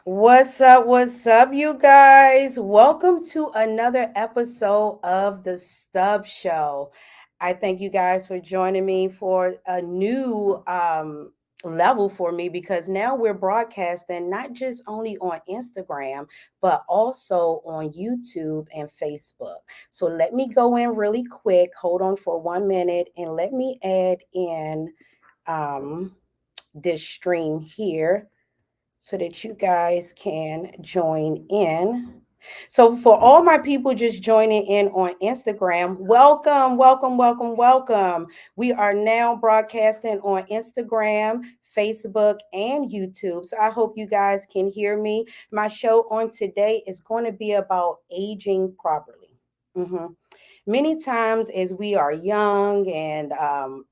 What's up? What's up, you guys? Welcome to another episode of the Stubbs Show. I thank you guys for joining me for a new level for me because now we're broadcasting not just only on Instagram, but also on YouTube and Facebook. So let me go in really quick. Hold on for 1 minute and let me add in um, this stream here so that you guys can join in. So, for all my people just joining in on Instagram, welcome, welcome, welcome, welcome. We are now broadcasting on Instagram, Facebook, and YouTube. So, I hope you guys can hear me. My show on today is going to be about aging properly. Mhm. Many times as we are young and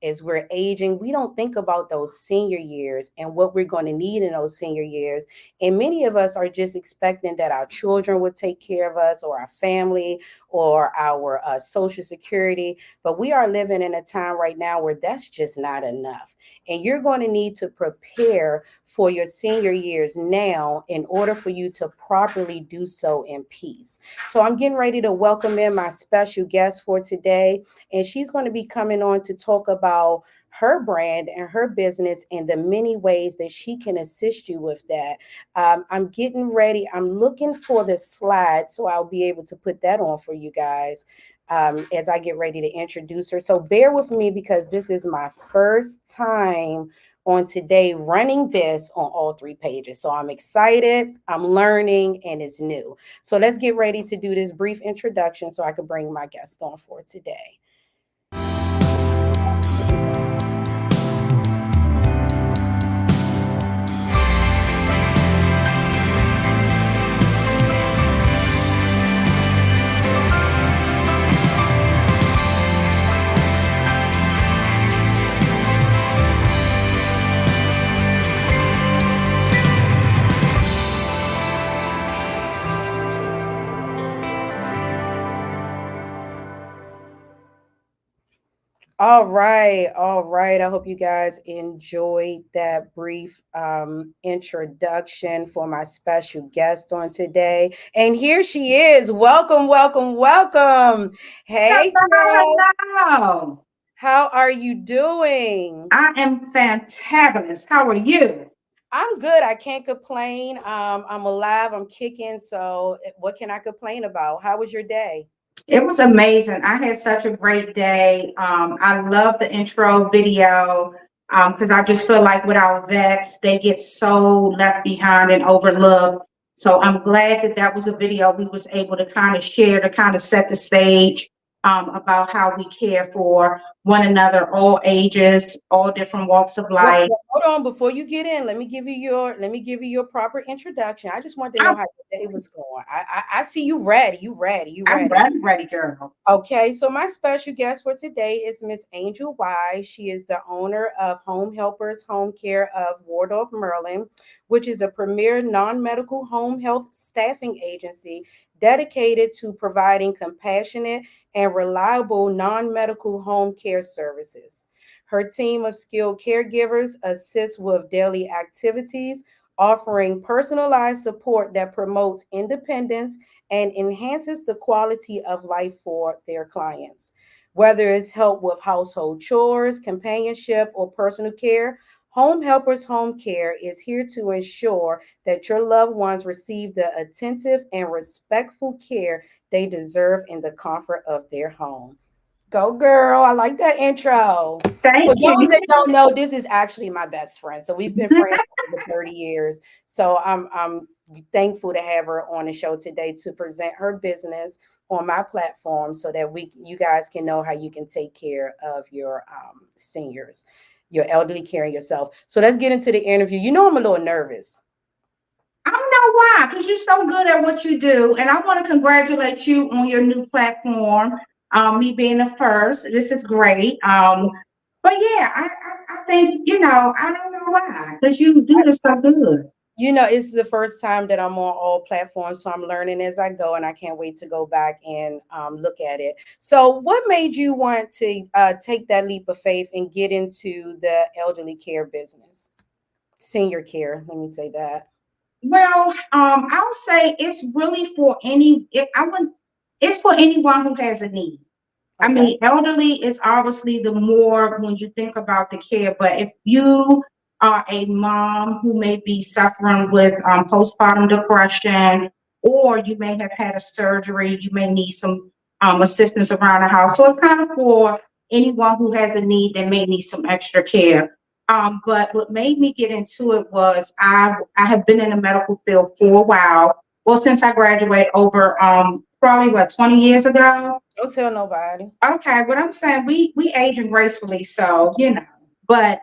as we're aging, we don't think about those senior years and what we're going to need in those senior years. And many of us are just expecting that our children would take care of us or our family or our social security. But we are living in a time right now where that's just not enough. And you're going to need to prepare for your senior years now in order for you to properly do so in peace. So I'm getting ready to welcome in my special guest for today, and she's going to be coming on to talk about her brand and her business and the many ways that she can assist you with that. I'm getting ready. I'm looking for the slide so I'll be able to put that on for you guys as I get ready to introduce her. So bear with me because this is my first time on today running this on all three pages. So I'm excited, I'm learning, and it's new. So let's get ready to do this brief introduction so I can bring my guest on for today. All right, all right. I hope you guys enjoyed that brief introduction for my special guest on today. And here she is. Welcome, welcome, welcome. Hey, girl. Hello. How are you doing? I am fantabulous. How are you? I'm good. I can't complain. I'm alive. I'm kicking. So, what can I complain about? How was your day? It was amazing. I had such a great day. I love the intro video because I just feel like with our vets, they get so left behind and overlooked. So I'm glad that that was a video we was able to kind of share to kind of set the stage about how we care for one another, all ages, all different walks of Well, life. hold on before you get in. Let me give you your proper introduction. I just want to know I'm, how your day was going. I see you ready. You ready. You I'm ready. ready, girl. Okay, so my special guest for today is Miss Angel Y. She is the owner of Home Helpers Home Care of Waldorf, Maryland, which is a premier non-medical home health staffing agency dedicated to providing compassionate and reliable non-medical home care services. Her team of skilled caregivers assists with daily activities, offering personalized support that promotes independence and enhances the quality of life for their clients. Whether it's help with household chores, companionship, or personal care, Home Helpers Home Care is here to ensure that your loved ones receive the attentive and respectful care they deserve in the comfort of their home. Go girl. I like that intro. For Thank those you. that don't know, this is actually my best friend. So we've been friends for over 30 years. So I'm thankful to have her on the show today to present her business on my platform so that we you guys can know how you can take care of your seniors, your elderly care and yourself. So let's get into the interview. You know I'm a little nervous. I don't know why, because you're so good at what you do. And I want to congratulate you on your new platform. Me being the first, this is great. But yeah, I think, I don't know why, because you do this so good. You know, it's the first time that I'm on all platforms, so I'm learning as I go, and I can't wait to go back and look at it. So, what made you want to take that leap of faith and get into the elderly care business, senior care? Let me say that. Well, I would say it's really for it's for anyone who has a need. I Okay. mean, elderly is obviously the more when you think about the care, but if you are a mom who may be suffering with postpartum depression, or you may have had a surgery, you may need some assistance around the house. So it's kind of for anyone who has a need that may need some extra care. But what made me get into it was I have been in the medical field for a while. Well, since I graduated over probably what 20 years ago. Don't tell nobody. Okay, what I'm saying, we aging gracefully, so you know. But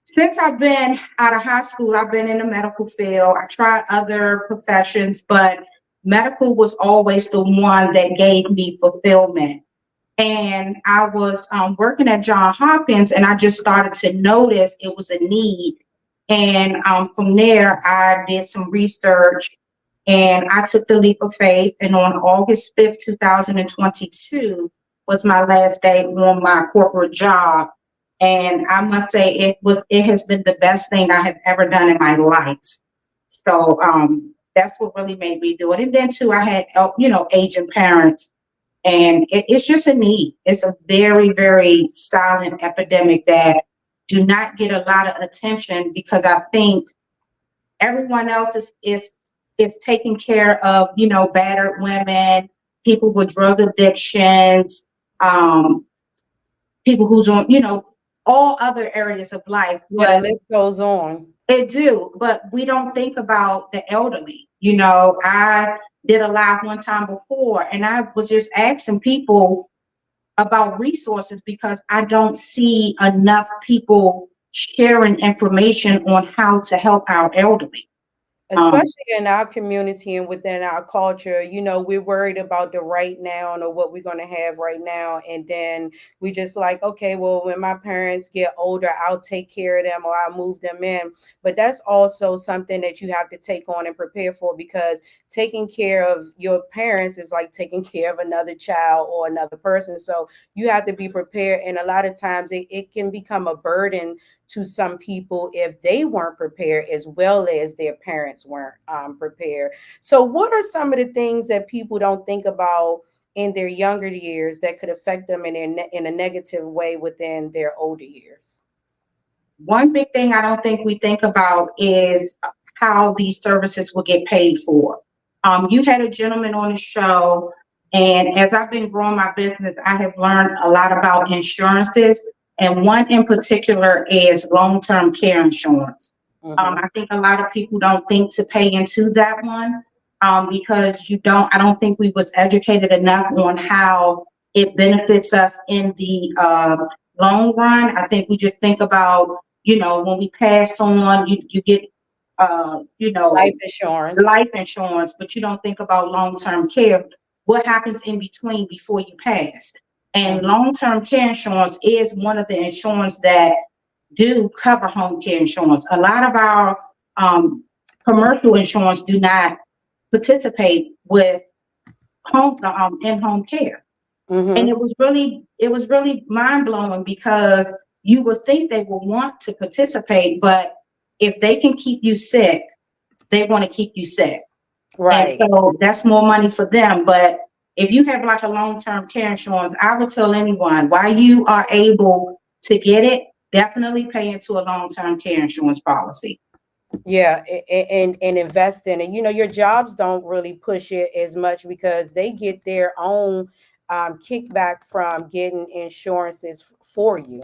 since I've been out of high school, I've been in the medical field. I tried other professions, but medical was always the one that gave me fulfillment. And I was working at John Hopkins, and I just started to notice it was a need. And from there, I did some research and I took the leap of faith. And on August 5th, 2022, was my last day on my corporate job. And I must say, it has been the best thing I have ever done in my life. So that's what really made me do it. And then, too, I had, aging parents and it's just a need. It's a very, very silent epidemic that do not get a lot of attention because I think everyone else is taking care of battered women, people with drug addictions, um, people who's on all other areas of life, Yeah, the but list goes on. they do. But we don't think about the elderly. I did a live one time before, and I was just asking people about resources because I don't see enough people sharing information on how to help our elderly. Um, Especially in our community and within our culture, we're worried about the right now or what we're going to have right now. And then we just like, okay, well, when my parents get older, I'll take care of them or I'll move them in. But that's also something that you have to take on and prepare for, because taking care of your parents is like taking care of another child or another person. So you have to be prepared. And a lot of times it can become a burden to some people if they weren't prepared as well as their parents weren't prepared. So, what are some of the things that people don't think about in their younger years that could affect them in a negative way within their older years? One big thing I don't think we think about is how these services will get paid for. You had a gentleman on the show, and as I've been growing my business, I have learned a lot about insurances, and one in particular is long-term care insurance. Mm-hmm. I think a lot of people don't think to pay into that one because I don't think we was educated enough on how it benefits us in the long run. I think we just think about when we pass on, you get, Life insurance. life insurance, but you don't think about long term care. What happens in between before you pass? And Mm-hmm. long term care insurance is one of the insurance that do cover home care insurance. A lot of our commercial insurance do not participate with home in home care. And Mm-hmm. it was really mind blowing because you would think they would want to participate, but if they can keep you sick, they want to keep you sick. And Right. so that's more money for them. But if you have like a long-term care insurance, I would tell anyone while you are able to get it, definitely pay into a long-term care insurance policy. Yeah, and invest in it. Your jobs don't really push it as much because they get their own kickback from getting insurances for you.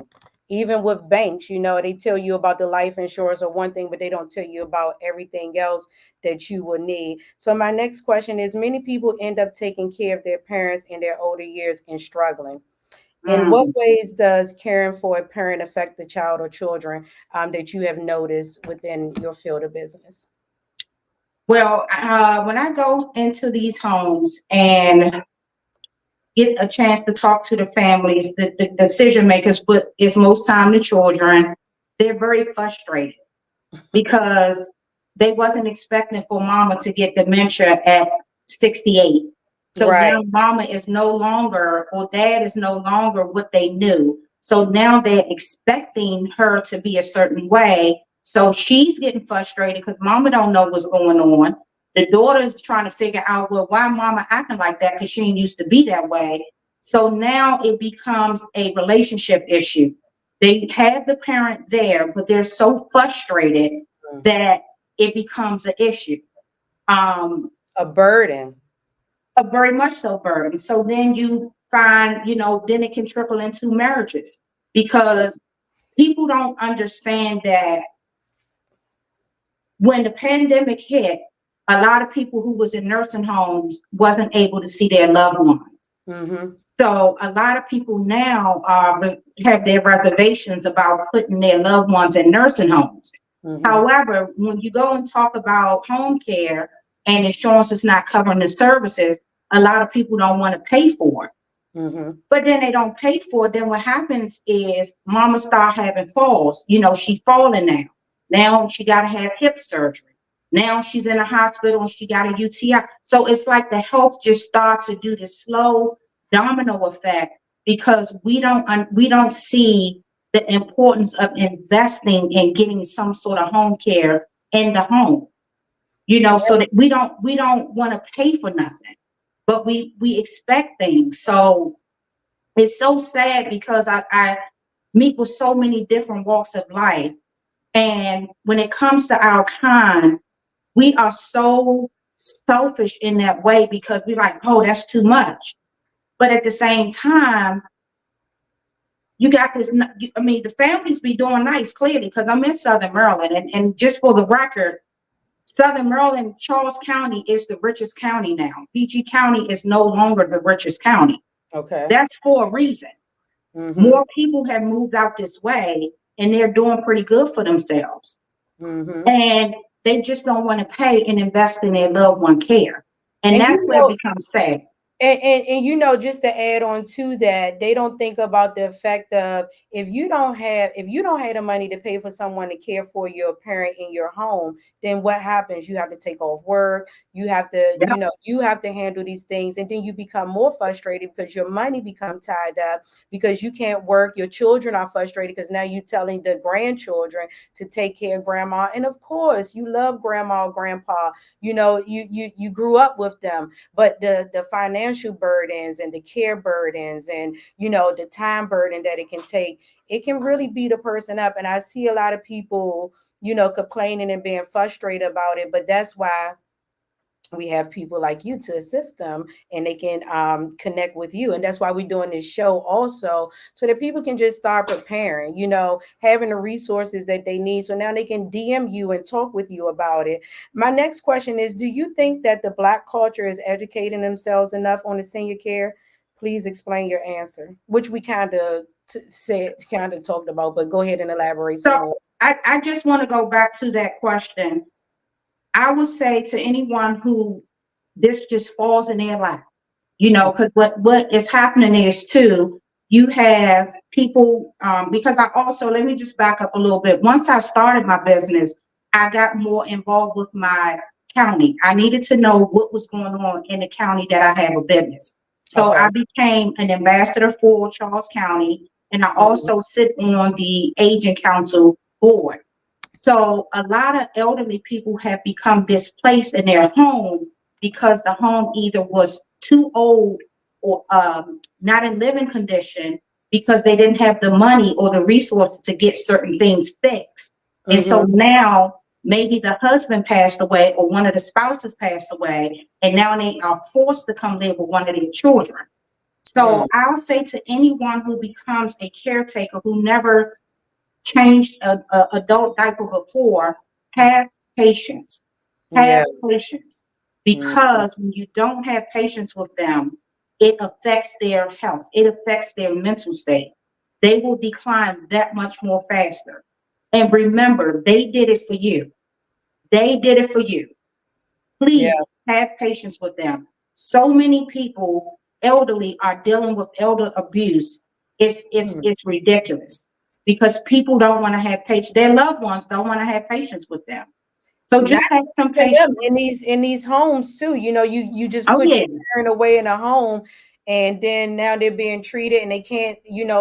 Even with banks, they tell you about the life insurance or one thing, but they don't tell you about everything else that you will need. So my next question is: many people end up taking care of their parents in their older years and struggling. In what Mm. ways does caring for a parent affect the child or children that you have noticed within your field of business? Well, when I go into these homes and get a chance to talk to the families, the decision makers, but it's most time the children, they're very frustrated because they wasn't expecting for mama to get dementia at 68. So now Right. mama is no longer, or dad is no longer what they knew. So now they're expecting her to be a certain way. So she's getting frustrated because mama don't know what's going on. The daughter's trying to figure out, well, why mama acting like that? Because she ain't used to be that way. So now it becomes a relationship issue. They have the parent there, but they're so frustrated Mm. that it becomes an issue. Um, A burden. a very much so burden. So then you find, then it can trickle into marriages because people don't understand that when the pandemic hit, a lot of people who was in nursing homes wasn't able to see their loved ones. Mm-hmm. So a lot of people now have their reservations about putting their loved ones in nursing homes. Mm-hmm. However, when you go and talk about home care and insurance is not covering the services, a lot of people don't want to pay for it. Mm-hmm. But then they don't pay for it. Then what happens is mama start having falls. She's falling now. Now she got to have hip surgery. Now she's in a hospital and she got a UTI. So it's like the health just starts to do this slow domino effect because we don't see the importance of investing in getting some sort of home care in the home. So that we don't want to pay for nothing, but we expect things. So it's so sad because I meet with so many different walks of life. And when it comes to our kind, we are so selfish in that way because we're like, oh, that's too much. But at the same time, you got this. I mean, the families be doing nice, clearly, because I'm in Southern Maryland. And just for the record, Southern Maryland, Charles County is the richest county now. PG County is no longer the richest county. Okay. That's for a reason. Mm-hmm. More people have moved out this way and they're doing pretty good for themselves. Mm-hmm. And they just don't want to pay and invest in their loved one care. And And that's where it becomes sad. just to add on to that, they don't think about the effect of if you don't have the money to pay for someone to care for your parent in your home, then what happens? You have to take off work, Yeah. you have to handle these things, and then you become more frustrated because your money become tied up because you can't work. Your children are frustrated because now you're telling the grandchildren to take care of grandma, and of course you love grandma or grandpa. You grew up with them, but the financial burdens and the care burdens and the time burden that it can take, it can really beat a person up. And I see a lot of people complaining and being frustrated about it, but that's why we have people like you to assist them, and they can connect with you. And that's why we're doing this show also, so that people can just start preparing, having the resources that they need, so now they can DM you and talk with you about it. My next question is, do you think that the Black culture is educating themselves enough on the senior care? Please explain your answer, which we kind of talked about, but go ahead and elaborate some So more. I just want to go back to that question. I would say to anyone who this just falls in their lap, because what is happening is too, you have people, because I also, let me just back up a little bit. Once I started my business, I got more involved with my county. I needed to know what was going on in the county that I have a business. So Okay. I became an ambassador for Charles County, and I Mhm. also sit on the agent council board. So a lot of elderly people have become displaced in their home because the home either was too old or not in living condition because they didn't have the money or the resources to get certain things fixed. And so Mhm. now maybe the husband passed away or one of the spouses passed away, and now they are forced to come live with one of their children. Mm. So I'll say to anyone who becomes a caretaker who never changed a adult diaper before, have patience. Yeah. Have patience. Mhm. Because when you don't have patience with them, it affects their health. It affects their mental state. They will decline that much more faster. And remember, they did it for you. They did it for you. Yeah. Please have patience with them. So many people, elderly, are dealing with elder abuse. It's it's Mm. it's ridiculous because people don't want to have patience. Their loved ones don't want to have patience with them. So Not just have some for them patience. in these homes too. You just Oh put yeah, your parent away in a home, and then now they're being treated and they can't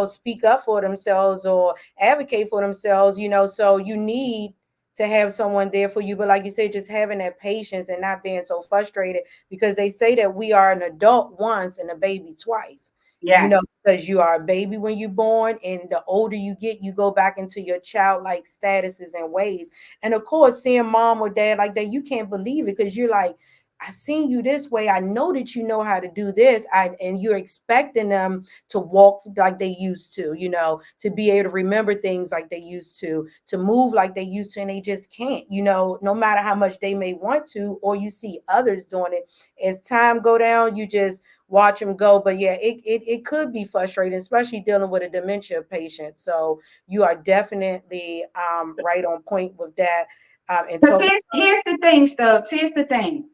speak up for themselves or advocate for themselves. So you need to have someone there for you. But like you said, just having that patience and not being so frustrated, because they say that we are an adult once and a baby twice. Yes. Because you are a baby when you're born, and the older you get, you go back into your childlike statuses and ways. And of course, seeing mom or dad like that, you can't believe it, because you're like, I seen you this way. I know that you know how to do this. And you're expecting them to walk like they used to, to be able to remember things like they used to move like they used to, and they just can't, no matter how much they may want to, or you see others doing it. As time go down, you just watch them go. But yeah, it could be frustrating, especially dealing with a dementia patient. So you are definitely right on point with that. And Because talking. here's the thing, Stubbs. Here's the thing.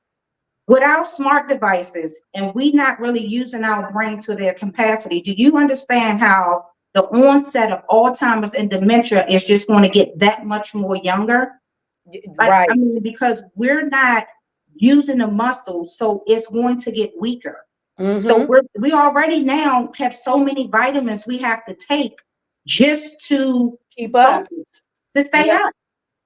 Without smart devices and we not really using our brain to their capacity, do you understand how the onset of Alzheimer's and dementia is just going to get that much more younger? Like, I Right. mean, because we're not using the muscles, so it's going to get weaker. So Mm-hmm. we already now have so many vitamins we have to take just to Keep up. focus, to stay Yeah. up.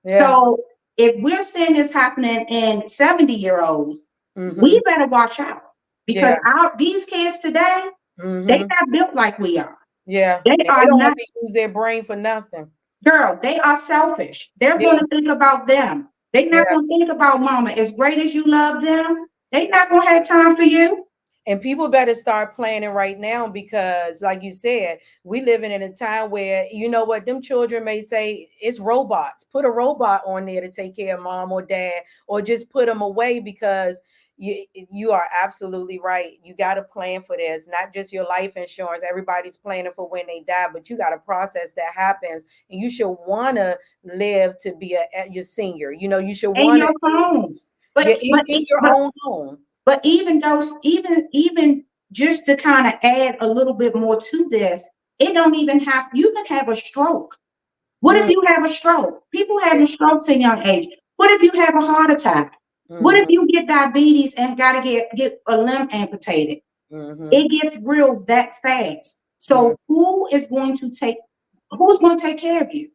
Yeah. So if we're seeing this happening in 70-year-olds, we Mm-hmm. better watch out because Yeah. these kids today, they Mm-hmm. not built like we are. Yeah. They And they are don't have not, to use their brain for nothing. girl, they are selfish. They're Yeah. going to think about them. They're not Yeah. going to think about mama. As great as you love them, they not going to have time for you. And people better start planning right now, because, like you said, we living in a time where, you know what, them children may say it's robots. Put a robot on there to take care of mom or dad, or just put them away, because you are absolutely right. You got to plan for this, not just your life insurance. Everybody's planning for when they die, but you got a process that happens, and you should want to live to be your senior. You should In want to your home. yeah, But in your own home. but even those, even just to kind of add a little bit more to this, it don't even have, you can have a stroke. What if Mm, you have a stroke? People yeah. having strokes in young age. What if you have a heart attack? What if Hmm. you get diabetes and gotta get a limb amputated? Hmm. It gets real that fast. Hmm. So who's going to take care of you?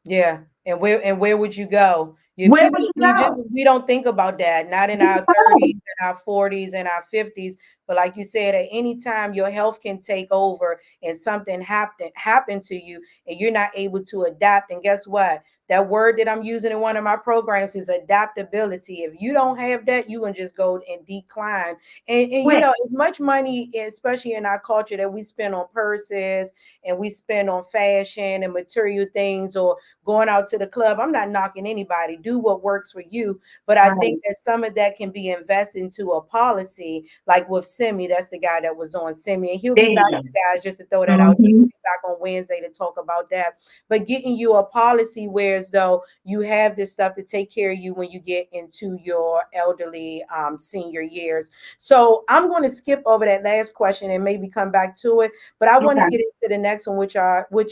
Yeah. And where would you go? You Where people would you we go? just we don't think about that. Not in our No. 30s and our 40s and our 50s. But like you said, at any time your health can take over and something happen to you, and you're not able to adapt. And guess what? That word that I'm using in one of my programs is adaptability. If you don't have that, you can just go and decline. And Quick. as much money, especially in our culture, that we spend on purses and we spend on fashion and material things, or going out to the club. I'm not knocking anybody. Do what works for you. But I think Right. that some of that can be invested into a policy, like with Simi. That's the guy that was on Simi. And he'll There be back, you go. you guys, just to throw that out there. He'll Hmm. be back on Wednesday to talk about that. But getting you a policy where, as though you have this stuff to take care of you when you get into your elderly senior years. So I'm going to skip over that last question and maybe come back to it. But I want to Okay. get into the next one, which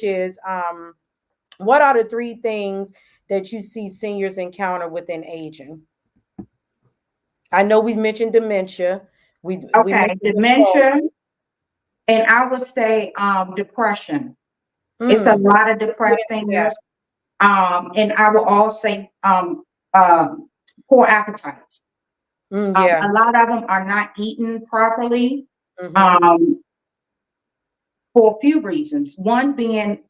is what are the three things that you see seniors encounter within aging? I know we mentioned dementia. We Okay. mentioned Dementia, default. and I would say depression. It's a Mm, lot of yeah, depressed yeah. seniors. And I will also say um, poor appetites. Yeah. A lot of them are not eating properly Mm-hmm. um, for a few reasons. One being,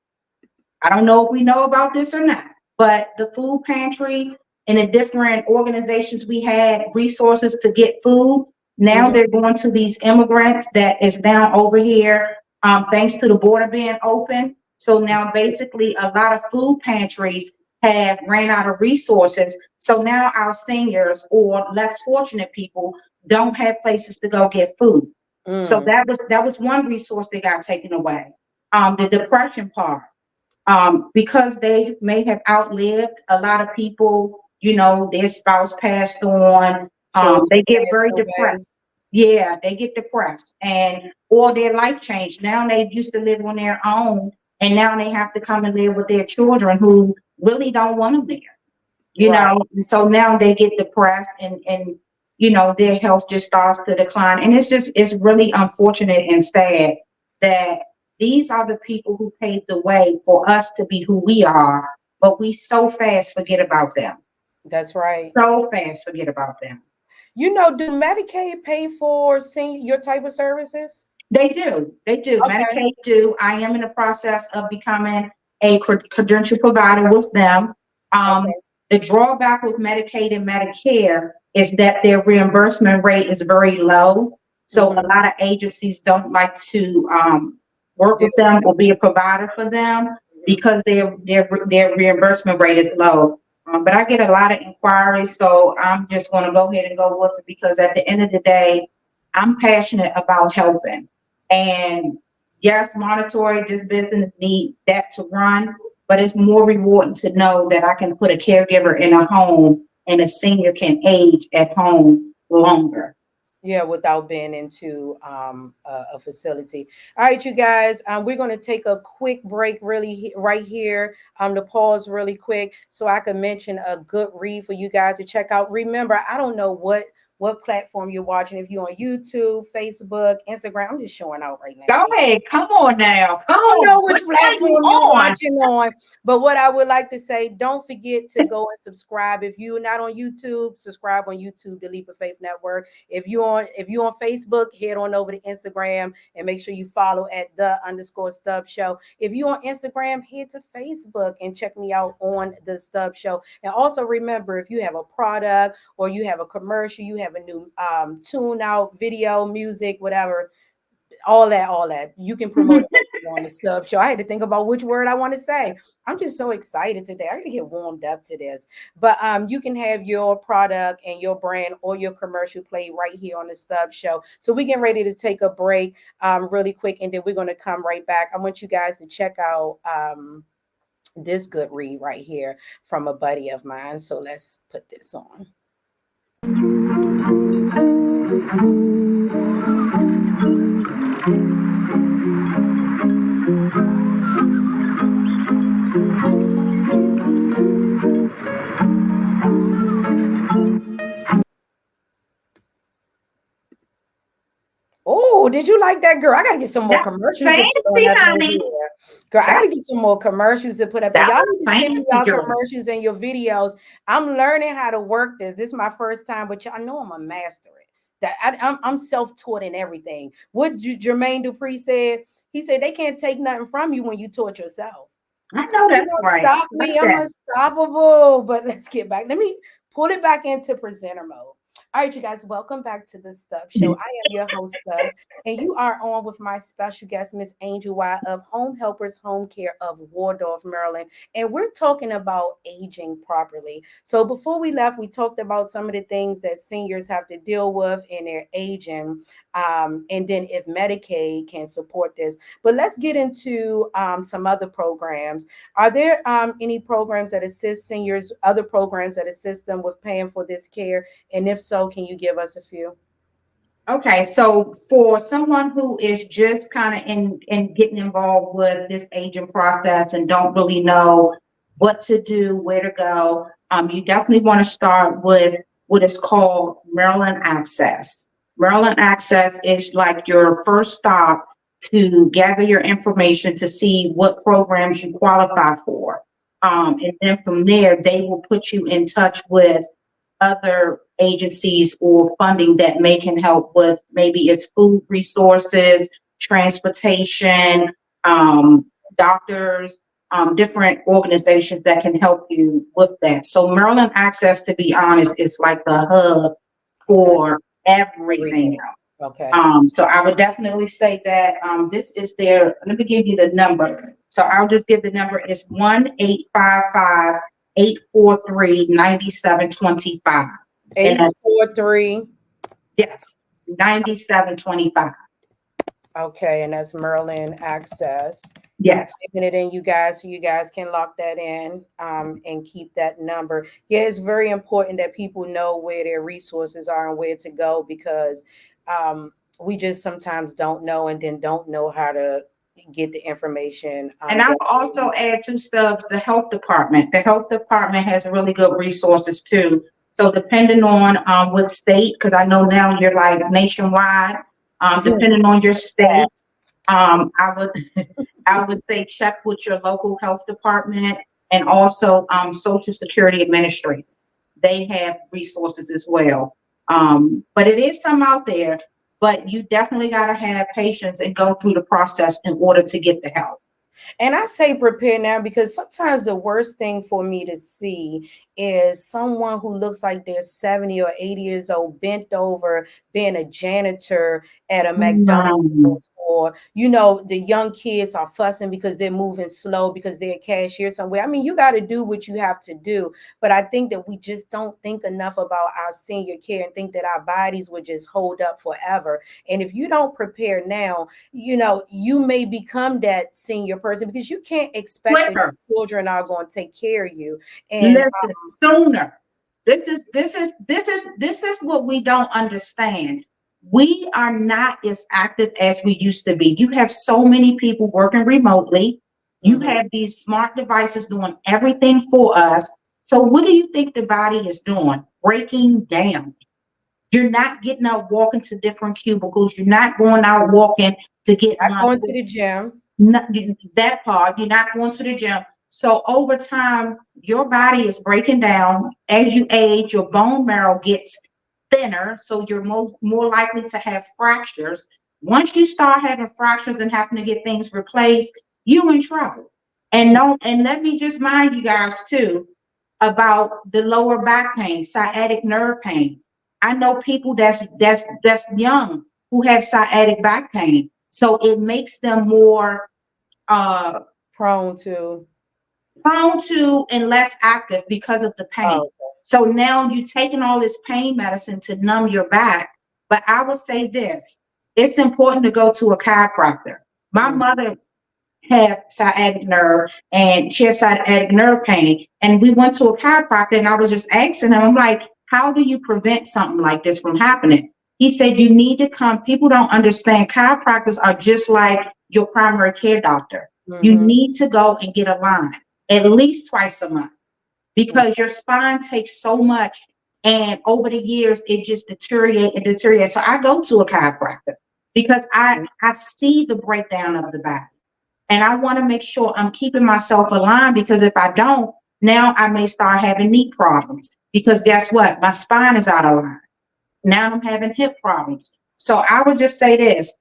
I don't know if we know about this or not, but the food pantries and the different organizations we had resources to get food. Now Mm-hmm. they're going to these immigrants that is now over here, thanks to the border being open. So now basically a lot of food pantries have ran out of resources. So now our seniors or less fortunate people don't have places to go get food. So Mm, that was one resource that got taken away. The depression part, because they may have outlived a lot of people, their spouse passed on, children they get passing very away. depressed. Yeah, they get depressed and or their life changed. Now they used to live on their own and now they have to come and live with their children who really don't want them there. Right. And so now they get depressed and their health just starts to decline. And it's really unfortunate and sad that these are the people who paved the way for us to be who we are. but we so fast forget about them. That's right. So fast forget about them. Do Medicaid pay for your type of services? They do. They do. Okay. Medicaid do. I am in the process of becoming a credential provider with them. Um, Okay. the drawback with Medicaid and Medicare is that their reimbursement rate is very low. So a Mm-hmm. lot of agencies don't like to work Deal with with them or be a that. provider for them Mhm. because their reimbursement rate is low. But I get a lot of inquiries, so I'm just going to go ahead and go with it because at the end of the day, I'm passionate about helping. And yes, monetary, this business need that to run, but it's more rewarding to know that I can put a caregiver in a home and a senior can age at home longer. Yeah, without being into a facility. All right, you guys, we're going to take a quick break, really, right here. To pause really quick, so I can mention a good read for you guys to check out. Remember, I don't know what platform you're watching. If you're on YouTube, Facebook, Instagram, I'm just showing out right now. Go ahead, come on now, I come don't on. know which Which one are you platform you're on? watching on, but what I would like to say, don't forget to go and subscribe. If you're not on YouTube, subscribe on YouTube, the Leap of Faith Network. If you're on Facebook, head on over to Instagram and make sure you follow at _Stubbs Show. If you're on Instagram, head to Facebook and check me out on the Stubbs Show. And also remember, if you have a product or you have a commercial, you have a new tune out video, music, whatever, all that you can promote it right here on the Stubbs Show. I had to think about which word I want to say. I'm just so excited today. I gotta get warmed up to this. But you can have your product and your brand or your commercial play right here on the Stubbs Show. So we getting ready to take a break really quick, and then we're gonna come right back. I want you guys to check out this good read right here from a buddy of mine. So let's put this on. Oh, did you like that, girl? I gotta get some more That's commercials to put on fancy, up in honey. here. Girl, I That gotta get some more commercials to put up there. that Y'all was need to send me fancy, y'all girl. commercials and your videos. I'm learning how to work this. This is my first time, but y'all know I'm a master it. I'm self-taught in everything. What Jermaine Dupree said, he said they can't take nothing from you when you taught yourself. I know You that's don't right. stop Like me. I'm that. unstoppable. But let's get back. Let me pull it back into presenter mode. All right, you guys, welcome back to the Stubbs Show. I am your host, Stubbs, and you are on with my special guest, Miss Angel Y of Home Helpers Home Care of Waldorf, Maryland. And we're talking about aging properly. So before we left, we talked about some of the things that seniors have to deal with in their aging. And then if Medicaid can support this. But let's get into some other programs. Are there any programs that assist seniors, other programs that assist them with paying for this care? And if so, can you give us a few? Okay, so for someone who is just kind of in getting involved with this aging process and don't really know what to do, where to go, you definitely want to start with what is called Maryland Access. Maryland Access is like your first stop to gather your information to see what programs you qualify for. And then from there, they will put you in touch with other agencies or funding that may can help with maybe it's food resources, transportation, doctors, different organizations that can help you with that. So Maryland Access, to be honest, is like the hub Okay. for everything. Everything. Okay. So I would definitely say that this is their, let me give you the number. So I'll just give the number. It's 1-855-843-9725. And that's, 843. yes, 9725. Okay, and that's Merlin Access. I'm Yes. typing it in, you guys, so you guys can lock that in and keep that number. Yeah, it's very important that people know where their resources are and where to go because we just sometimes don't know and then don't know how to get the information And I'll that we also need. add two Stubbs, the health department. The health department has really good resources too. So depending on what state, because I know now you're like nationwide, depending on your state, I would I would say check with your local health department. and also Social Security Administration. They have resources as well. But it is some out there, but you definitely got to have patience and go through the process in order to get the help. And I say prepare now because sometimes the worst thing for me to see is someone who looks like they're 70 or 80 years old, bent over, being a janitor at a McDonald's, Mm, or the young kids are fussing because they're moving slow because they're a cashier somewhere. I mean, you got to do what you have to do, but I think that we just don't think enough about our senior care and think that our bodies would just hold up forever. And if you don't prepare now, you may become that senior person because you can't expect that quicker. your children are going to take care of you. And Listen, sooner. This is what we don't understand. We are not as active as we used to be. You have so many people working remotely. You mhm, have these smart devices doing everything for us. So what do you think the body is doing? Breaking down. You're not getting out walking to different cubicles. You're not going out walking to get not lunch. going to the gym. Not, that part, you're not going to the gym. So over time, your body is breaking down. As you age, your bone marrow gets thinner, so you're more likely to have fractures. Once you start having fractures and having to get things replaced, you're in trouble. And no, and let me just mind you guys too about the lower back pain, sciatic nerve pain. I know people that's young who have sciatic back pain. So it makes them more uh, Prone to. prone to and less active because of the pain. Oh. So now you're taking all this pain medicine to numb your back. But I would say this, it's important to go to a chiropractor. My Mhm. mother had sciatic nerve and she had sciatic nerve pain. And we went to a chiropractor and I was just asking him, I'm like, how do you prevent something like this from happening? He said, you need to come. People don't understand chiropractors are just like your primary care doctor. You Mhm. need to go and get aligned at least twice a month Mm. because your spine takes so much. And over the years, it just deteriorates and deteriorates. So I go to a chiropractor because I see the breakdown of the body. And I want to make sure I'm keeping myself aligned because if I don't, now I may start having knee problems. Because guess what? My spine is out of line. Now I'm having hip problems. So I would just say this,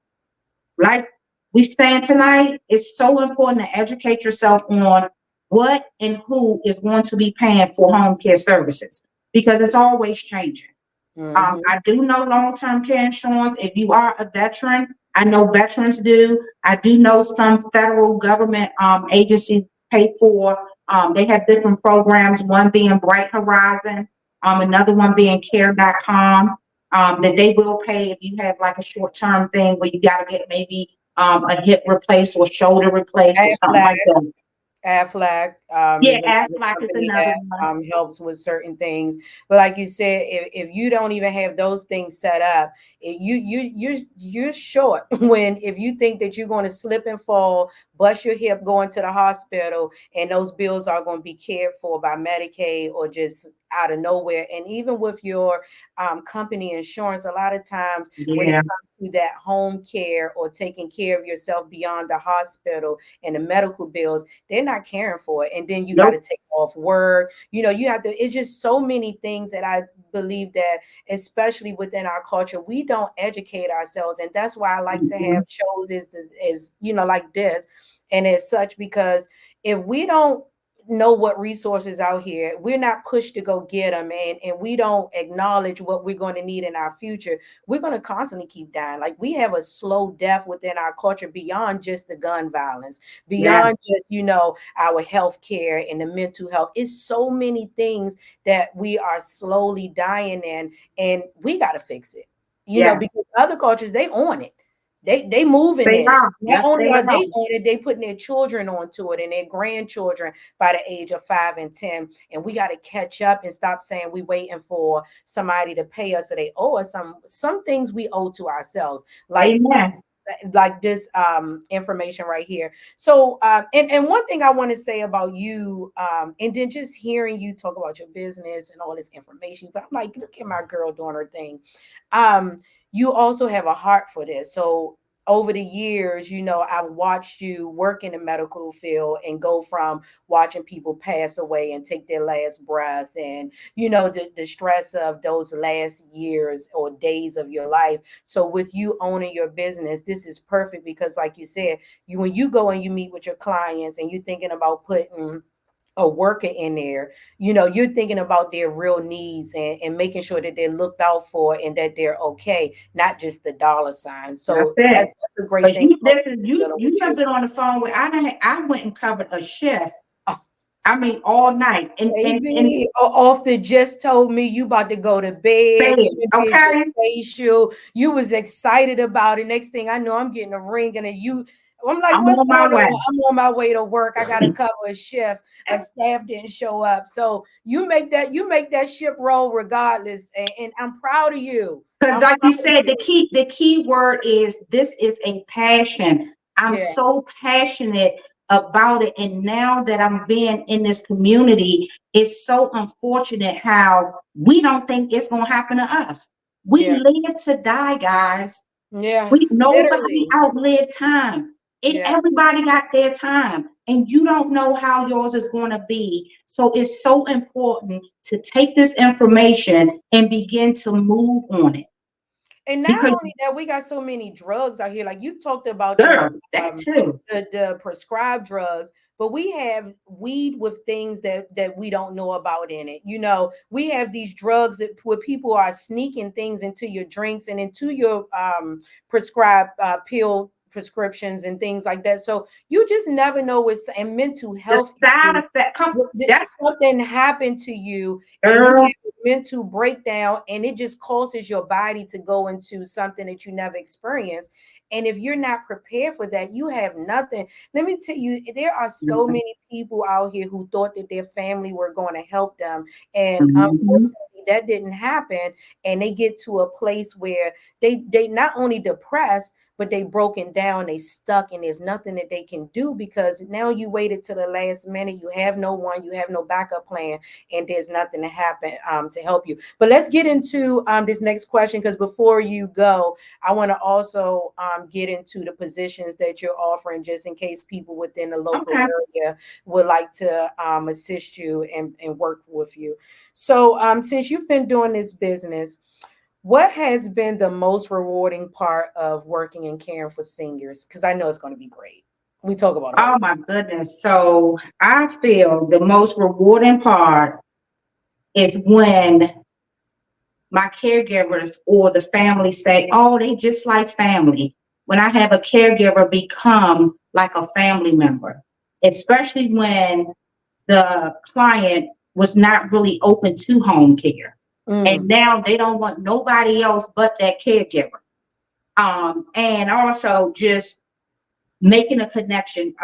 like we saying tonight, it's so important to educate yourself on what and who is going to be paying for home care services because it's always changing. Mhm. I do know long-term care insurance. If you are a veteran, I know veterans do. I do know some federal government agencies pay for. They have different programs. One being Bright Horizon, another one being Care.com. That they will pay if you have like a short-term thing where you got to get maybe a hip replaced or shoulder replaced or something Aflac. like that. Aflac Yeah, is another Aflac is company another that one. helps with certain things. But like you said, if you don't even have those things set up, you're short when if you think that you're going to slip and fall, bust your hip, going to the hospital, and those bills are going to be cared for by Medicaid or just out of nowhere. And even with your company insurance, a lot of times when it Yeah, comes to that home care or taking care of yourself beyond the hospital and the medical bills, they're not caring for it. And then you got to nope. take off work. You have to, it's just so many things that I believe that, especially within our culture, we don't educate ourselves. And that's why I like to have Mhm. shows like this and as such, because if we don't know what resources out here, we're not pushed to go get them, and we don't acknowledge what we're going to need in our future, we're going to constantly keep dying. Like, we have a slow death within our culture beyond just the gun violence, beyond Yes, just our health care and the mental health. It's so many things that we are slowly dying in, and we got to fix it, yes. because other cultures, they on it. They moving Stay in it. on. Not Yes, only they are they are. on it, they putting their children onto it and their grandchildren by the age of 5 and 10. And we got to catch up and stop saying we waiting for somebody to pay us or they owe us some things we owe to ourselves. Amen. Like this information right here. So and one thing I want to say about you, and then just hearing you talk about your business and all this information, but I'm like, look at my girl doing her thing. You also have a heart for this. So over the years, I've watched you work in the medical field and go from watching people pass away and take their last breath, and the stress of those last years or days of your life. So with you owning your business, this is perfect because, like you said, when you go and you meet with your clients and you're thinking about putting a worker in there, you're thinking about their real needs, and making sure that they're looked out for and that they're okay, not just the dollar sign. That's So it. that's a great But thing you about listen, dealing with you have you. been on the phone with I went and covered a shift. Oh, I mean all night and baby, off the just told me you about to go to bed. bed. You done did your Okay. facial. You was excited about it. Next thing I know, I'm getting a ring, and I'm like, I'm what's on my going way. on? I'm on my way to work. I got to cover a shift. A staff didn't show up. So you make that ship roll regardless. And I'm proud of you. Because I'm like you proud of said, you. the key word is this is a passion. I'm Yeah, so passionate about it. And now that I'm being in this community, it's so unfortunate how we don't think it's gonna happen to us. We yeah, live to die, guys. yeah. We nobody Literally. outlived time. It Yeah. everybody got their time, and you don't know how yours is going to be. So it's so important to take this information and begin to move on it. And not Because, only that, we got so many drugs out here. Like you talked about girl, the that um too. the prescribed drugs, but we have weed with things that we don't know about in it. We have these drugs that where people are sneaking things into your drinks and into your prescribed pill prescriptions and things like that. So you just never know what's and mental The health side issues. effect, come, that Something happened to you and you girl, have a mental breakdown, and it just causes your body to go into something that you never experienced. And if you're not prepared for that, you have nothing. Let me tell you, there are so mhm, many people out here who thought that their family were going to help them, and mhm, unfortunately that didn't happen. And they get to a place where they not only depressed, but they broken down, they stuck, and there's nothing that they can do because now you waited to the last minute. You have no one, you have no backup plan, and there's nothing to happen to help you. But let's get into this next question, because before you go, I want to also get into the positions that you're offering, just in case people within the local okay. area would like to assist you and work with you. So since you've been doing this business, what has been the most rewarding part of working and caring for seniors? Because I know it's going to be great. We talk about all Oh this. my goodness. So I feel the most rewarding part is when my caregivers or the family say, oh, they just like family. When I have a caregiver become like a family member, especially when the client was not really open to home care. And Mm, now they don't want nobody else but that caregiver. And also just making a connection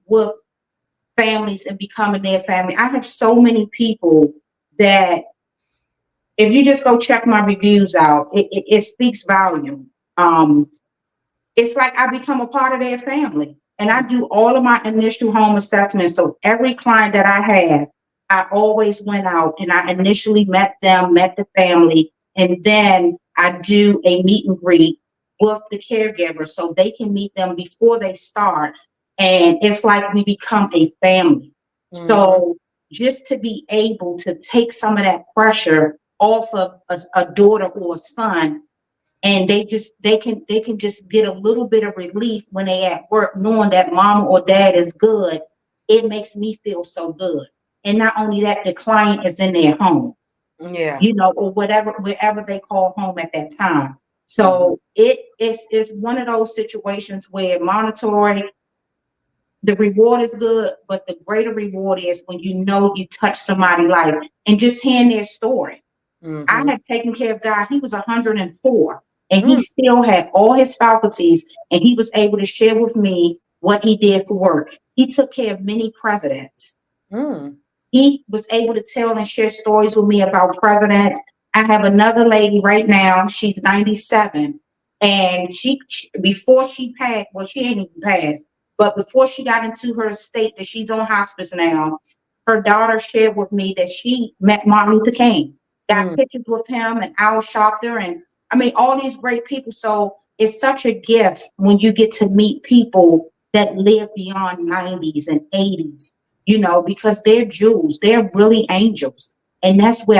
with families and becoming their family. I have so many people that if you just go check my reviews out, it speaks volume. Um, it's like I become a part of their family. And I mm, do all of my initial home assessments. So every client that I had, I always went out and I initially met them, met the family, and then I do a meet and greet with the caregiver so they can meet them before they start. And it's like we become a family. mhm, So just to be able to take some of that pressure off of a daughter or a son, and they can just get a little bit of relief when they at work knowing that mom or dad is good. It makes me feel so good. And not only that, the client is in their home, yeah. or whatever, wherever they call home at that time. Mhm, So it's one of those situations where monetary, the reward is good, but the greater reward is when you know you touch somebody's life and just hearing their story. I mhm, had taken care of God. He was 104 and he mm, still had all his faculties and he was able to share with me what he did for work. He took care of many presidents. mm, He was able to tell and share stories with me about presidents. I have another lady right now. She's 97, and before she passed, well, she ain't even passed, but before she got into her state that she's on hospice now, her daughter shared with me that she met Martin Luther King, got mm, pictures with him and Al Sharpton, and I mean all these great people. So it's such a gift when you get to meet people that live beyond 90s and 80s, because they're jewels, they're really angels. And that's what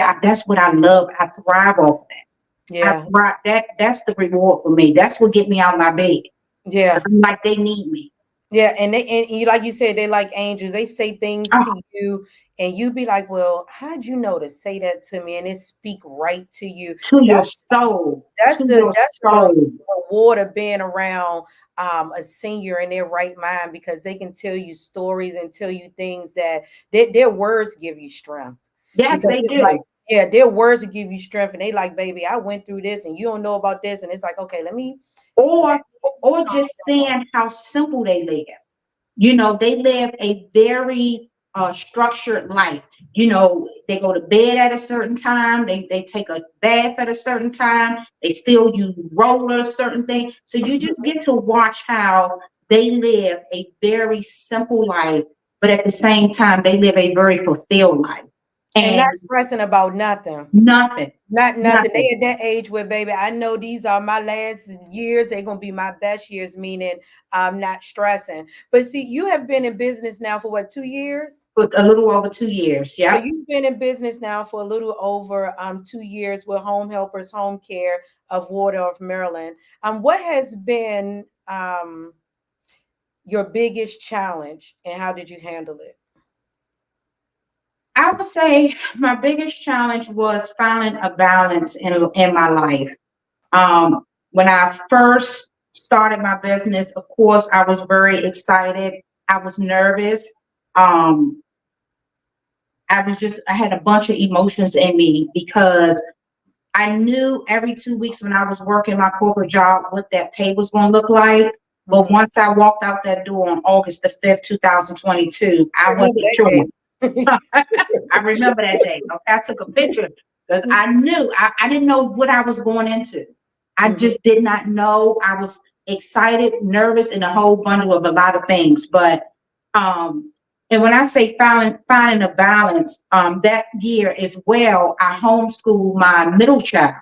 I love. I thrive off that. I Yeah. thrive, that's the reward for me. That's what get me out of my bed. Yeah. I'm like, they need me. Yeah, and you, like you said, they like angels. They say things Oh, to you, and you be like, "Well, how'd you know to say that to me?" And it speak right to you. to your That's soul, that's to the your that's the soul. reward of being around a senior in their right mind, because they can tell you stories and tell you things that their words give you strength. Yes, Because they it's like, do. yeah, their words will give you strength, and they like, "Baby, I went through this, and you don't know about this," and it's like, "Okay, Or let me or calm just down." seeing how simple they live. They live a very structured life. They go to bed at a certain time, they take a bath at a certain time, they still use rollers, certain things. So you just get to watch how they live a very simple life, but at the same time, they live a very fulfilled life. And not And stressing about nothing. nothing, Not nothing. nothing. They at that age where, baby, I know these are my last years. They're gonna be my best years, meaning I'm not stressing. But see, you have been in business now for what, 2 years? For a little over 2 years. So Yep. you've been in business now for a little over 2 years with Home Helpers Home Care of Waldorf, Maryland. What has been your biggest challenge, and how did you handle it? I would say my biggest challenge was finding a balance in my life. When I first started my business, of course, I was very excited. I was nervous. Um, I had a bunch of emotions in me because I knew every 2 weeks when I was working my corporate job what that pay was going to look like. But Mhm. once I walked out that door on August the 5th, 2022, I I remember wasn't that sure. day. I remember that day. Okay, I took a picture because I knew I didn't know what I was going into. I Mhm. just did not know. I was excited, nervous, and a whole bundle of a lot of things. But um, and when I say finding a balance, that year as well, I homeschooled my middle child.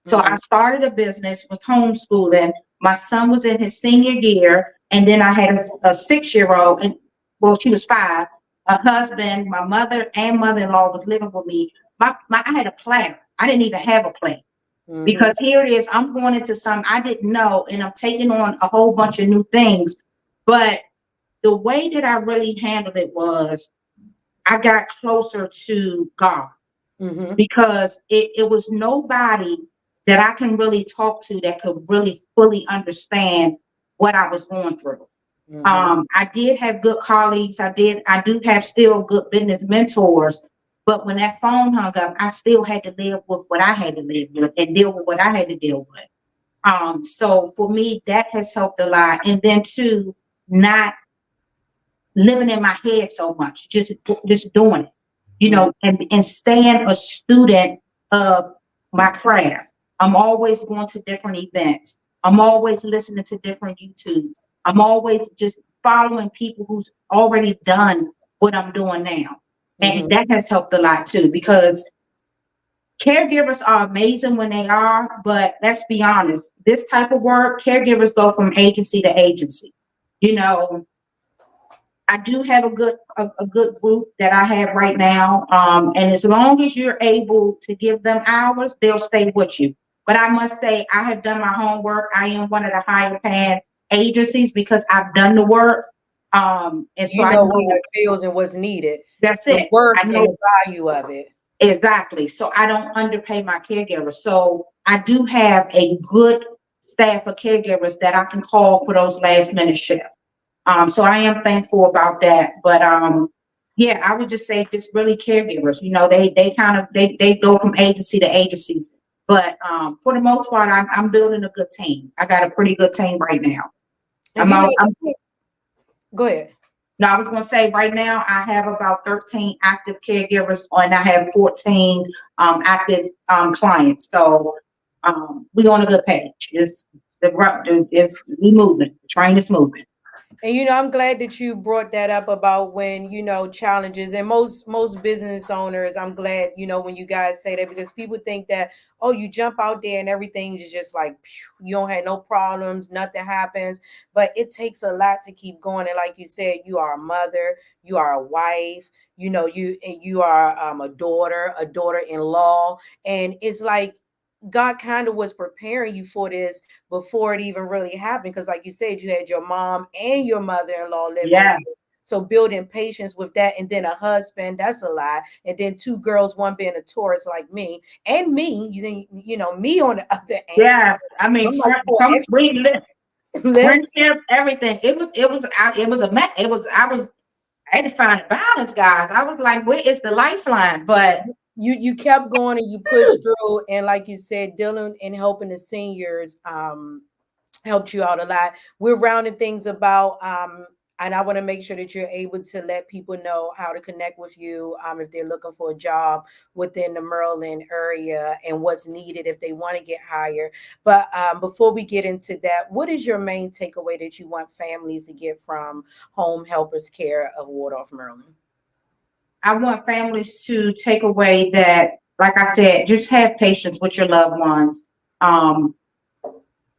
So I Mhm. started a business with homeschooling. My son was in his senior year, and then I had a 6-year-old, and well, she was 5, a husband, my mother and mother-in-law was living with me. I had a plan. I didn't even have a plan Mhm. because here it is. I'm going into something I didn't know, and I'm taking on a whole bunch of new things. But the way that I really handled it was I got closer to God Mhm. because it was nobody that I can really talk to that could really fully understand what I was going through. Mhm. I did have good colleagues. I do have still good business mentors. But when that phone hung up, I still had to live with what I had to live with and deal with what I had to deal with. So for me, that has helped a lot. And then too, not living in my head so much, just doing it, Mhm. and staying a student of my craft. I'm always going to different events. I'm always listening to different YouTube. I'm always just following people who's already done what I'm doing now. And Mhm. that has helped a lot too, because caregivers are amazing when they are, but let's be honest, this type of work, caregivers go from agency to agency. You know, I do have a good group that I have right now. And as long as you're able to give them hours, they'll stay with you. But I must say, I have done my homework. I am one of the higher paying agencies because I've done the work. And so You I know how know it feels and what's needed, that's the it. worth I and know the value of it. exactly. So I don't underpay my caregivers. So I do have a good staff of caregivers that I can call for those last minute shifts. So I am thankful about that. But yeah, I would just say just really caregivers. They kind of they go from agency to agencies. But for the most part, I'm building a good team. I got a pretty good team right now. And you know, I'm go ahead. no, I was going to say right now I have about 13 active caregivers, and I have 14 active clients. So we on a good page. It's we moving. The train is moving. And I'm glad that you brought that up about when challenges, and most business owners. I'm glad when you guys say that, because people think that, oh, you jump out there and everything is just like phew, you don't have no problems, nothing happens. But it takes a lot to keep going. And like you said, you are a mother, you are a wife, you are a daughter-in-law, and it's like God kind of was preparing you for this before it even really happened. Because, like you said, you had your mom and your mother in law living in there. Yes, So, building patience with that. And then a husband, that's a lot. And then two girls, one being a Taurus like me, and me, me on the other end. yes. I mean, I'm like, for listen, friendship, everything. I had to find a balance, guys. I was like, where is the lifeline? But you kept going and you pushed through. And like you said, dealing and helping the seniors, helped you out a lot. We're rounding things about, and I want to make sure that you're able to let people know how to connect with you, if they're looking for a job within the Maryland area, and what's needed if they want to get hired. But before we get into that, what is your main takeaway that you want families to get from Home Helpers Care of Waldorf, Maryland? I want families to take away that, like I said, just have patience with your loved ones. Um,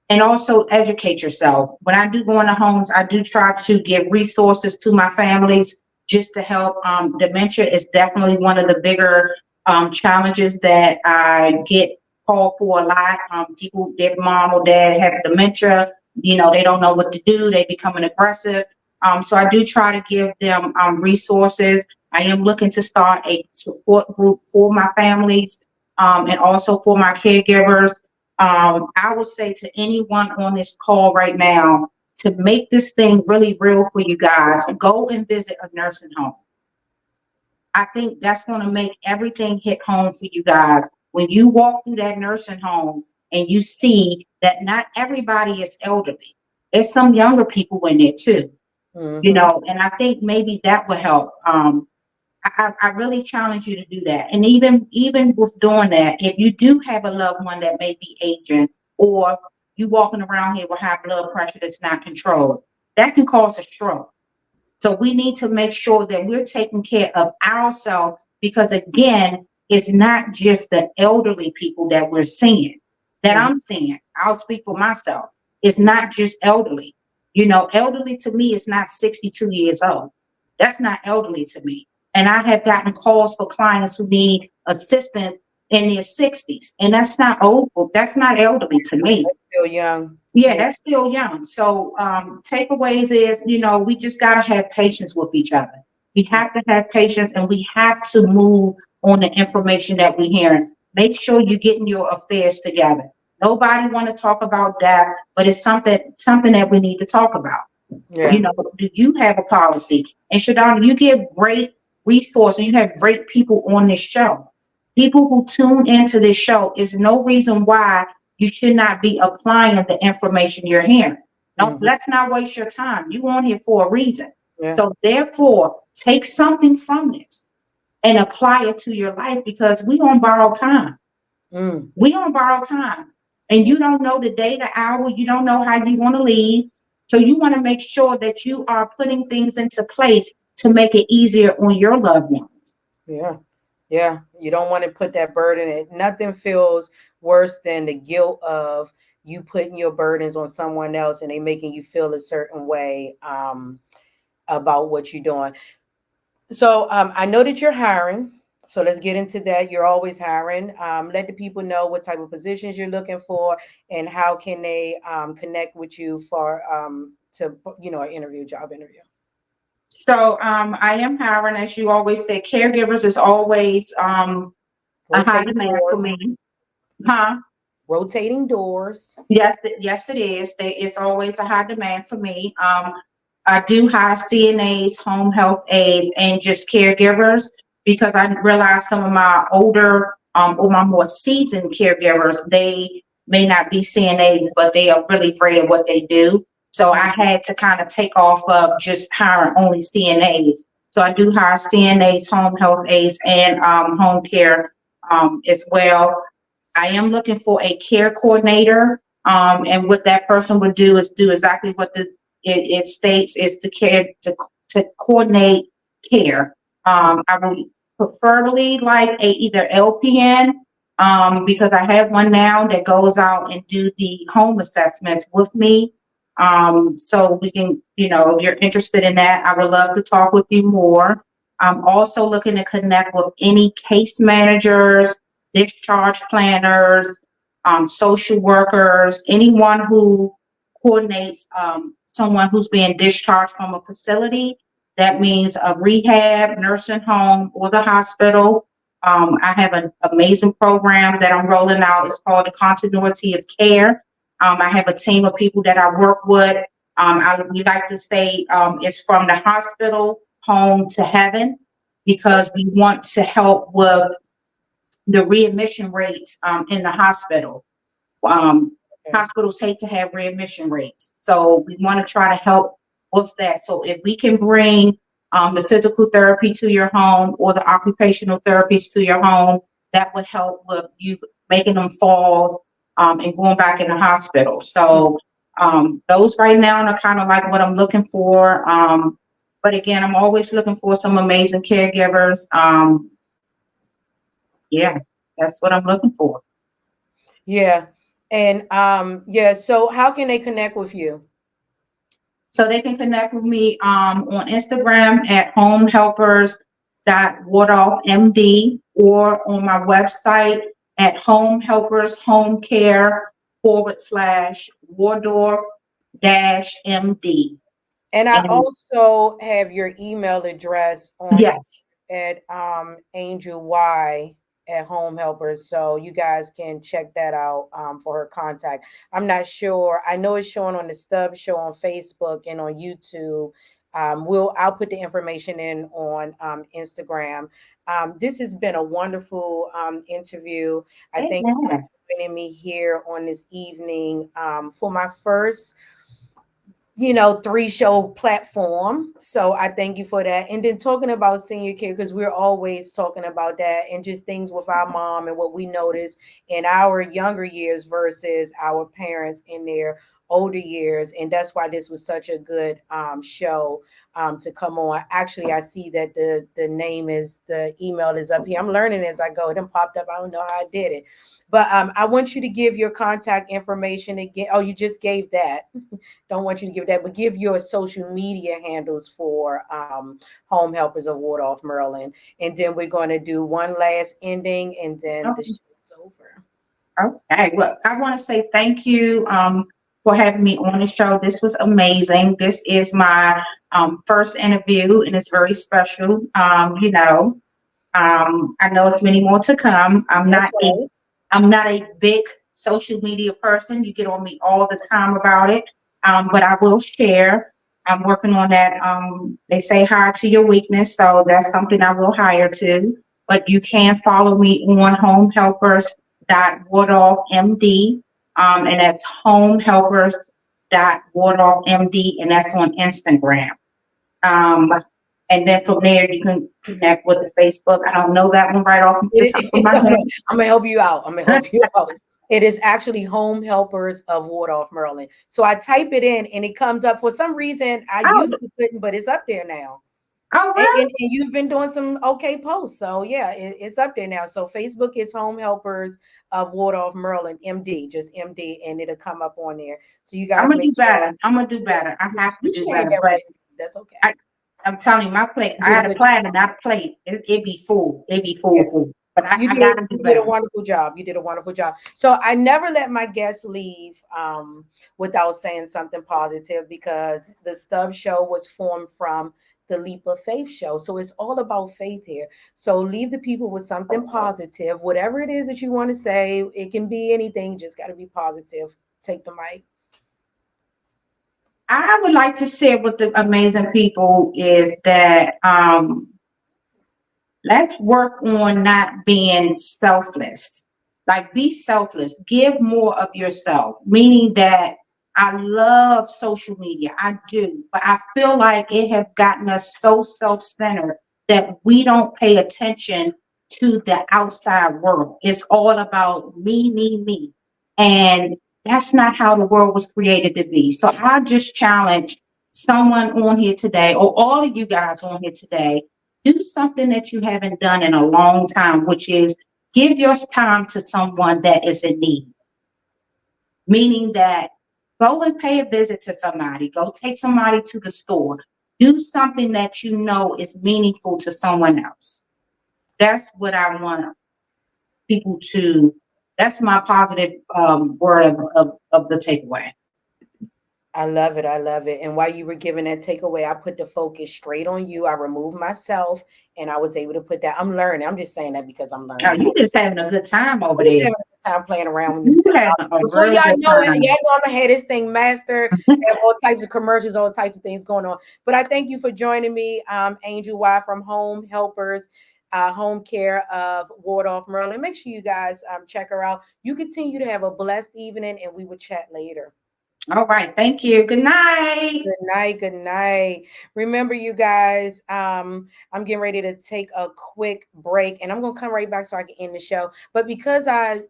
and also educate yourself. When I do go into homes, I do try to give resources to my families just to help. Dementia is definitely one of the bigger challenges that I get called for a lot. People, their mom or dad have dementia. They don't know what to do. They becoming aggressive. So I do try to give them resources. I am looking to start a support group for my families, and also for my caregivers. I would say to anyone on this call right now, to make this thing really real for you guys, go and visit a nursing home. I think that's going to make everything hit home for you guys. When you walk through that nursing home and you see that not everybody is elderly, there's some younger people in there too, Mm-hmm. and I think maybe that will help. I really challenge you to do that. And even with doing that, if you do have a loved one that may be aging, or you walking around here with high blood pressure that's not controlled, that can cause a stroke. So we need to make sure that we're taking care of ourselves, because again, it's not just the elderly people that we're seeing, that Mm-hmm. I'm seeing. I'll speak for myself. It's not just elderly. Elderly to me is not 62 years old. That's not elderly to me. And I have gotten calls for clients who need assistance in their 60s. And that's not old. That's not elderly to me. Still young. Yeah, Yeah. that's still young. So, takeaways is, we just got to have patience with each other. We have to have patience, and we have to move on the information that we're hearing. Make sure you're getting your affairs together. Nobody want to talk about that, but it's something that we need to talk about. Yeah. Do you have a policy? And Shadon, you give great resources. You have great people on this show. People who tune into this show is no reason why you should not be applying the information you're hearing. No, Mm-hmm. let's not waste your time. You on here for a reason. Yeah. So therefore, take something from this and apply it to your life, because we on borrowed time. Mm. We on borrowed time. And you don't know the day, the hour, you don't know how you want to leave. So you want to make sure that you are putting things into place to make it easier on your loved ones. Yeah. Yeah. You don't want to put that burden. Nothing feels worse than the guilt of you putting your burdens on someone else and they making you feel a certain way, about what you're doing. So I know that you're hiring. So let's get into that. You're always hiring. Let the people know what type of positions you're looking for, and how can they connect with you for to an interview, job interview. So I am hiring, as you always say, caregivers is always a high Rotating demand for doors. me. Huh? Rotating doors. Yes, yes, it is. It's always a high demand for me. I do hire CNAs, home health aides, and just caregivers, because I realize some of my older, or my more seasoned caregivers, they may not be CNAs, but they are really great at what they do. So I had to kind of take off of just hiring only CNAs. So I do hire CNAs, home health aides, and home care as well. I am looking for a care coordinator. And what that person would do is do exactly what the it states it's to care to coordinate care. I would preferably like a either LPN, because I have one now that goes out and do the home assessments with me. So we can, if you're interested in that, I would love to talk with you more. I'm also looking to connect with any case managers, discharge planners, social workers, anyone who coordinates someone who's being discharged from a facility. That means a rehab, nursing home, or the hospital. I have an amazing program that I'm rolling out. It's called the Continuity of Care. I have a team of people that I work with. We like to say it's from the hospital home to heaven, because we want to help with the readmission rates in the hospital. Um, Okay. Hospitals hate to have readmission rates, so we want to try to help with that. So if we can bring the physical therapy to your home or the occupational therapies to your home, that would help with you making them falls and going back in the hospital. So those right now are kind of like what I'm looking for. But again, I'm always looking for some amazing caregivers. Yeah, that's what I'm looking for. Yeah. And yeah, so how can they connect with you? So they can connect with me on Instagram at homehelpers.wardolphmd, or on my website at homehelpershomecare /Wardorf MD. And I And also have your email address on yes, at Angel Y at Home Helpers, so you guys can check that out for her contact. I'm not sure. I know it's showing on the Stubbs show on Facebook and on YouTube. I'll put the information in on Instagram. This has been a wonderful interview. I thank you for amen. joining me here on this evening for my first three show platform. So I thank you for that. And then talking about senior care, because we're always talking about that and just things with our mom and what we notice in our younger years versus our parents in their older years. And that's why this was such a good show to come on. Actually, I see that the email is up here. I'm learning as I go. It done popped up. I don't know how I did it. But I want you to give your contact information again. Oh, you just gave that. Don't want you to give that, but give your social media handles for Home Helpers of Wardolph, Maryland. And then we're going to do one last ending, and then the show is over. Okay, well, I want to say thank you for having me on the show. This was amazing. This is my first interview, and it's very special. I know it's many more to come. That's right. I'm not a big social media person. You get on me all the time about it, but I will share. I'm working on that. They say hire to your weakness, so that's something I will hire to. But you can follow me on homehelpers.wardolphmd, and that's homehelpers.wardolphmd, and that's on Instagram. Um, and then from there, you can connect with the Facebook. I don't know that one right off the top of my I'm head. gonna help you out. I'm gonna help you out. It is actually Home Helpers of Wardolph, Maryland. So I type it in and it comes up. For some reason, I Oh, used to couldn't, but it's up there now. oh, And, really? and, and you've been doing some okay posts. So yeah, it's up there now. So Facebook is Home Helpers of Wardolph, Maryland, MD, just MD, and it'll come up on there. So you I'm guys gonna make do sure better. I'm gonna do better. I have to you do should have better. that But written. That's okay. I, I'm telling you, my plate. You I did a had a good plan job. and not a plate. It be full. It be Yeah. full. But You I did gotta do you did a better. wonderful job. You did a wonderful job. So I never let my guests leave without saying something positive, because the Stubbs show was formed from the Leap of Faith show. So it's all about faith here. So leave the people with something positive, whatever it is that you want to say. It can be anything, just got to be positive. Take the mic. I would like to share with the amazing people is that let's work on not being selfless. Like, be selfless. Give more of yourself. Meaning that I love social media. I do. But I feel like it has gotten us so self-centered that we don't pay attention to the outside world. It's all about me, me, me. And that's not how the world was created to be. So I just challenge someone on here today, or all of you guys on here today, do something that you haven't done in a long time, which is give your time to someone that is in need. Meaning that go and pay a visit to somebody, go take somebody to the store, do something that you know is meaningful to someone else. That's what I want people to, that's my positive word of the takeaway. I love it. I love it. And while you were giving that takeaway, I put the focus straight on you. I removed myself and I was able to put that. I'm learning. I'm just saying that because I'm Now, learning. you just having a good time over I'm just there. having a good time playing around with new You technology. having a Before real y'all good know it, y'all time. know I'm gonna have this thing mastered. Have all types of commercials, all types of things going on. But I thank you for joining me, Angel Y from Home Helpers, Home Care of Wardolph, Maryland. Make sure you guys check her out. You continue to have a blessed evening, and we will chat later. All right. Thank you. Good night. Good night. Good night. Remember, you guys, I'm getting ready to take a quick break and I'm going to come right back so I can end the show. But because I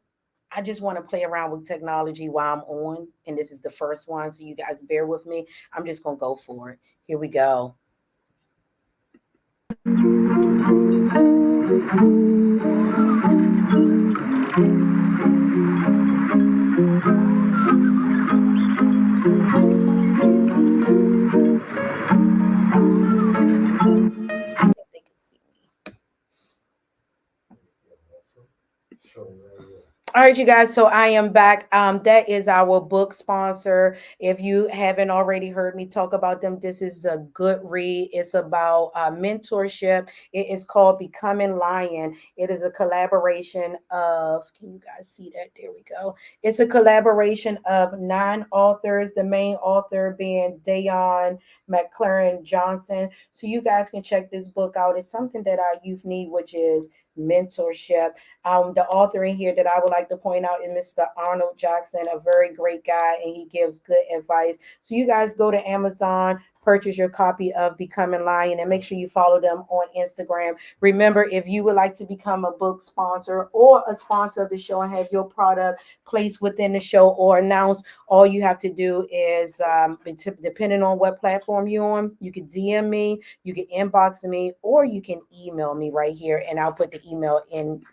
just want to play around with technology while I'm on, and this is the first one, so you guys bear with me. I'm just going to go for it. Here we go. I think they can see me. All right, you guys. So I am back. That is our book sponsor. If you haven't already heard me talk about them, this is a good read. It's about mentorship. It is called Becoming Lion. It is a collaboration of, can you guys see that? There we go. It's a collaboration of 9 authors, the main author being Dayon McLaren Johnson. So you guys can check this book out. It's something that our youth need, which is mentorship. The author in here that I would like to point out is Mr. Arnold Jackson, a very great guy, and he gives good advice. So you guys go to Amazon, purchase your copy of Becoming Lion, and make sure you follow them on Instagram. Remember, if you would like to become a book sponsor or a sponsor of the show and have your product placed within the show or announced, all you have to do is, depending on what platform you're on, you can DM me, you can inbox me, or you can email me right here, and I'll put the email in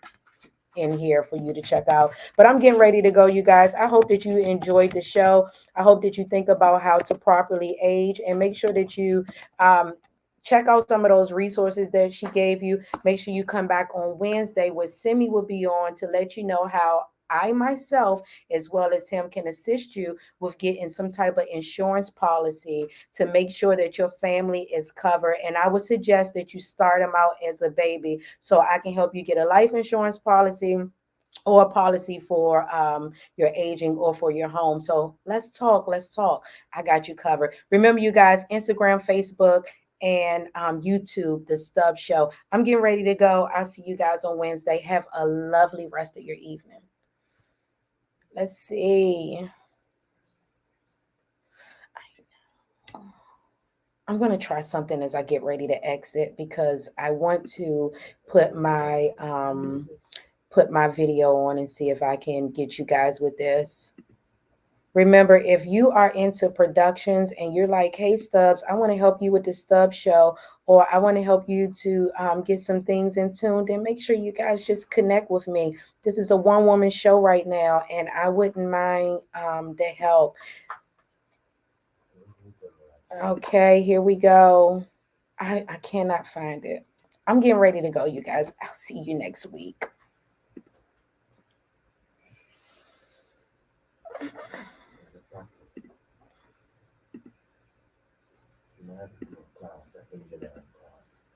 here for you to check out. But I'm getting ready to go, you guys. I hope that you enjoyed the show. I hope that you think about how to properly age and make sure that you um, check out some of those resources that she gave you. Make sure you come back on Wednesday where Simi will be on to let you know how I myself, as well as him, can assist you with getting some type of insurance policy to make sure that your family is covered. And I would suggest that you start them out as a baby so I can help you get a life insurance policy or a policy for your aging or for your home. So let's talk. Let's talk. I got you covered. Remember, you guys, Instagram, Facebook, and YouTube, The Stubbs Show. I'm getting ready to go. I'll see you guys on Wednesday. Have a lovely rest of your evening. Let's see. I'm going to try something as I get ready to exit because I want to put my put my video on and see if I can get you guys with this. Remember, if you are into productions and you're like, hey, Stubbs, I want to help you with the Stubbs show, or I want to help you to get some things in tune, then make sure you guys just connect with me. This is a one woman show right now, and I wouldn't mind the help. Okay, here we go. I cannot find it. I'm getting ready to go, you guys. I'll see you next week.